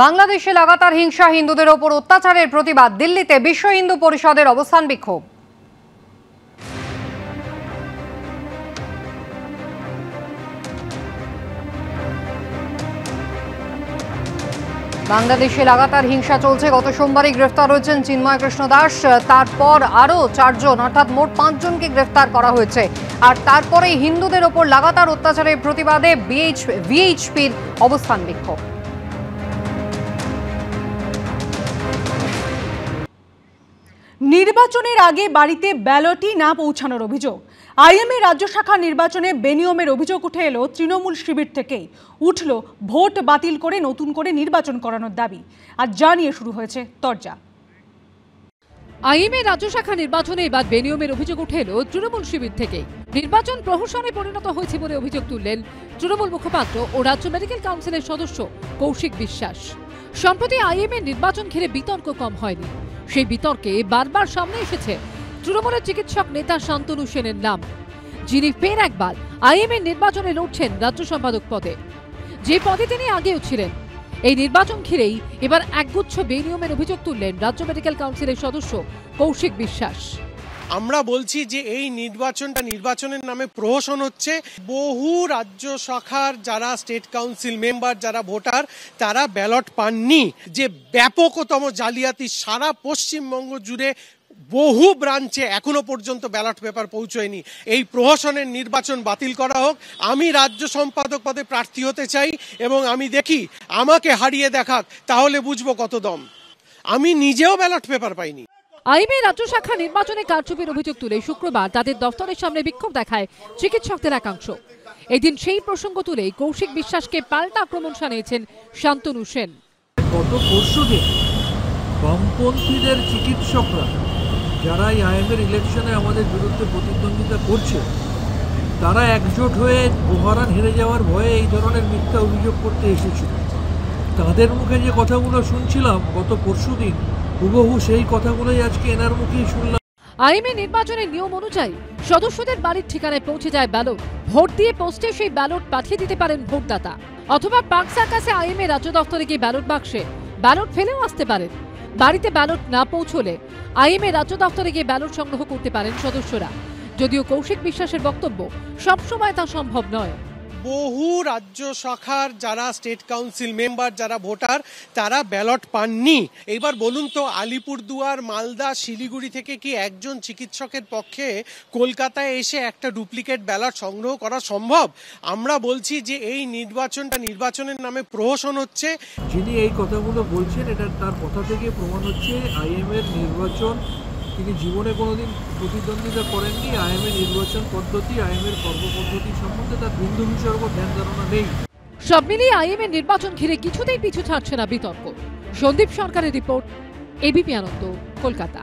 বাংলাদেশে লাগাতার হিংসা, হিন্দুদের ওপর অত্যাচারের প্রতিবাদ। দিল্লিতে বিশ্ব হিন্দু পরিষদের অবস্থান বিক্ষোভ। বাংলাদেশে লাগাতার হিংসা চলছে। গত সোমবারই গ্রেফতার হয়েছেন চিন্ময় কৃষ্ণ দাস, তারপর আরও 4 জন অর্থাৎ মোট 5 জনকে গ্রেফতার করা হয়েছে। আর তারপরেই হিন্দুদের ওপর লাগাতার অত্যাচারের প্রতিবাদে ভিএইচপির অবস্থান বিক্ষোভ। নির্বাচনের আগে বাড়িতে ব্যালটই না পৌঁছানোর অভিযোগ। আইএমএ রাজ্য শাখা নির্বাচনে বেনিয়মের অভিযোগ উঠে এলো তৃণমূল শিবির থেকেই। উঠল ভোট বাতিল করে নতুন করে নির্বাচন করানোর দাবি। আর জানিয়ে শুরু হয়েছে তরজা। আইএমএ রাজ্য শাখা নির্বাচনে এবার বেনিয়মের অভিযোগ উঠে এলো তৃণমূল শিবির থেকেই। নির্বাচন প্রহসনে পরিণত হয়েছে বলে অভিযোগ তুললেন তৃণমূল মুখপাত্র ও রাজ্য মেডিকেল কাউন্সিলের সদস্য কৌশিক বিশ্বাস। সম্প্রতি আইএমএ নির্বাচন ঘিরে বিতর্ক কম হয়নি। সেই বিতর্কে বারবার সামনে এসেছে তৃণমূলের চিকিৎসক নেতা শান্তনু সেনের নাম, যিনি ফের একবার আইএমএ নির্বাচনে লড়ছেন রাজ্য সম্পাদক পদে, যে পদে তিনি আগেও ছিলেন। এই নির্বাচন ঘিরেই এবার একগুচ্ছ বেনিয়মের অভিযোগ তুললেন রাজ্য মেডিকেল কাউন্সিলের সদস্য কৌশিক বিশ্বাস। আমরা বলছি যে এই নির্বাচনের নামে প্রহসন হচ্ছে। বহু রাজ্য শাখার যারা স্টেট কাউন্সিল মেম্বার, যারা ভোটার, তারা ব্যালট পাননি। যে ব্যাপকতম জালিয়াতি সারা পশ্চিমবঙ্গ জুড়ে বহু ব্রাঞ্চে এখনো পর্যন্ত ব্যালট পেপার পৌঁছয়নি। এই প্রহসনের নির্বাচন বাতিল করা হোক। আমি রাজ্য সম্পাদক পদে প্রার্থী হতে চাই এবং আমি দেখি আমাকে হারিয়ে দেখাক, তাহলে বুঝবো কত দম। আমি নিজেও ব্যালট পেপার পাইনি। আইএমএ রাজ্য শাখা নির্বাচনে কারচুপির অভিযোগ তুলে শুক্রবার তাদের দফতরের সামনে বিক্ষোভ দেখায় চিকিৎসকদের একাংশ। এদিন সেই প্রসঙ্গ তুলে কৌশিক বিশ্বাসকে পাল্টা আক্রমণ শানিয়েছেন শান্তনু সেন। গত পরশুদিন বামপন্থীদের চিকিৎসকরা যারা এই আইএমএর ইলেকশনে আমাদের বিরুদ্ধে প্রতিদ্বন্দ্বিতা করছে, তারা একজোট হয়ে বোহারান হেরে যাওয়ার ভয়ে এই ধরনের মিথ্যা অভিযোগ করতে এসেছিল। তাদের মুখে যে কথাগুলো শুনছিলাম গত পরশুদিন, হুবহু সেই কথাগুলোই আজকে এনার মুখেই শুনলাম। আইএমএ নির্বাচনের নিয়ম অনুযায়ী সদস্যদের বাড়ির ঠিকানায় পৌঁছে যায় ব্যালট। ভোট দিয়ে পোস্টে সেই ব্যালট পাঠিয়ে দিতে পারেন ভোটদাতা, অথবা পার্ক সার্কাসে আইএমএ রাজ্য দফতরে গিয়ে ব্যালট বাক্সে ব্যালট ফেলেও আসতে পারেন। বাড়িতে ব্যালট না পৌঁছলে আইএমএ রাজ্য দফতরে গিয়ে ব্যালট সংগ্রহ করতে পারেন সদস্যরা। যদিও কৌশিক বিশ্বাসের বক্তব্য, সবসময় তা সম্ভব নয়। বহু রাজ্য শাখার যারা স্টেট কাউন্সিল মেম্বার, যারা ভোটার, তারা ব্যালট পাননি। এবার বলুন তো, আলিপুরদুয়ার, মালদা, শিলিগুড়ি থেকে কি একজন চিকিৎসকের পক্ষে কলকাতায় এসে একটা ডুপ্লিকেট ব্যালট সংগ্রহ করা সম্ভব? আমরা বলছি যে এই নির্বাচনের নামে প্রহসন হচ্ছে। যিনি এই কথাগুলো বলছেন, এটা তার কথা থেকে প্রমাণ হচ্ছে আইএমএর নির্বাচন তিনি জীবনে কোনোদিন প্রতিদ্বন্দ্বিতা করেননি। আইএমএ নির্বাচন পদ্ধতি, আইএমএর কর্মপদ্ধতি সম্বন্ধে তার বিন্দু বিসর্গ ধ্যান ধারণা নেই। সব মিলিয়ে আইএমএ নির্বাচন ঘিরে কিছুতেই পিছু ছাড়ছে না বিতর্ক। সন্দীপ সরকারের রিপোর্ট, এবিপি আনন্দ, কলকাতা।